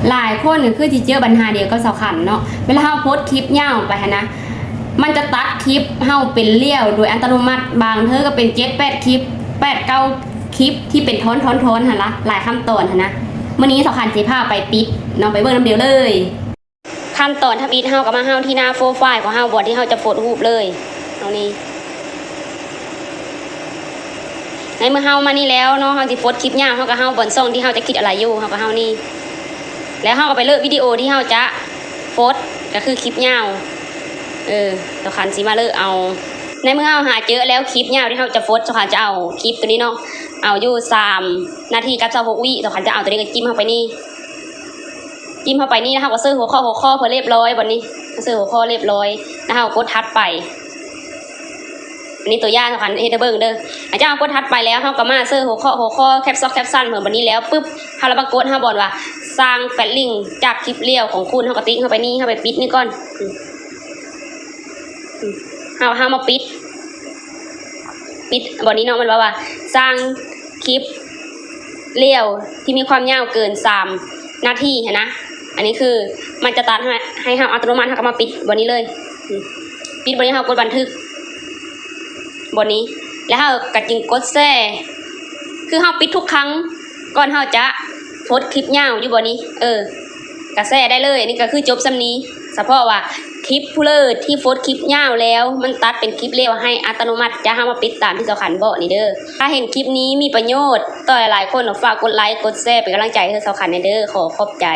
หลายคนก็คือที่เจอปัญหาเดียวก็สำคัญเนาะเวลาเฮาโพสคลิปยาวไปนะมันจะตัดคลิปเฮาเป็นเลี้ยวโดยอัตโนมัติบางเธอก็เป็น7-8คลิป8-9คลิปที่เป็นท้อนหั่นละหลายขั้นตอนหั่นนะมื้อนี้สำคัญสิพาไปปิดเนาะไปเบิ่งนำเดียวเลยขั้นตอนทำอีทเฮาก็มาเฮาที่หน้าโปรไฟล์ของเฮาบ่ที่เฮาจะโพสรูปเลยตรงนี้ในเมื่อเฮามานี่แล้วเนาะเฮาสิโพสคลิปยาวเฮาก็เฮาบนช่องที่เฮาจะคิดอะไรอยู่เฮาก็เฮานี่แล้วเฮาก็ไปเลือกวิดีโอที่เฮาจะโพสก็คือคลิปยาวสำคัญสิมาเลือกเอาในเมื่อเฮาหาเจอแล้วคลิปยาวที่เฮาจะโพสสำคัญจะเอาคลิปตัวนี้เนาะเอาอยู่3 นาทีกับ26 วิสำคัญจะเอาตัวนี้ก็จิ้มเข้าไปนี่จิ้มเข้าไปนี่แล้วเฮาก็เสิร์ชหัวข้อเพื่อเรียบร้อยบัดนี้เสิร์ชหัวข้อเรียบร้อยแล้วเฮากดทัดไปอันนี้ตัวอย่างสำคัญเฮ็ดให้เบิ่งเด้ออาจารย์กดทัดไปแล้วเฮาก็มาเสิร์ชหัวข้อแคปชั่นเหมือนบัดนี้แล้วปึ๊บเฮาแล้วมากดเฮาบอกว่าสร้างแฟลลิงจากคลิปเลี้ยวของคุณเฮาก็ติ๊กเข้าไปนี่เฮาไปปิดนี่ก่อนเฮามาปิดบัดนี้เนาะมันว่าสร้างคลิปเลี้ยวที่มีความยาวเกิน3 นาทีเห็นนะอันนี้คือมันจะตัดให้เฮาอัตโนมัติเฮาก็มาปิดบัดนี้เลยปิดบัดนี้เฮากดบันทึกบนนี้แล้วเฮากระจิงกดแซ่คือเฮาปิดทุกครั้งก่อนเฮาจะโพสคลิปยาวอยู่บนนี้กระแซ่ได้เลยนี่ก็คือจบซ้ำนี้เฉพาะว่าคลิปผู้เลิศที่โพสคลิปยาวแล้วมันตัดเป็นคลิปเร็วให้อัตโนมัติจะเฮามาปิดตามที่เจ้าขันบอกนี่เด้อถ้าเห็นคลิปนี้มีประโยชน์ต่อหลายๆคนฝากกดไลค์กดแชร์เป็นกำลังใจให้เจ้าขันเด้อขอขอบใจ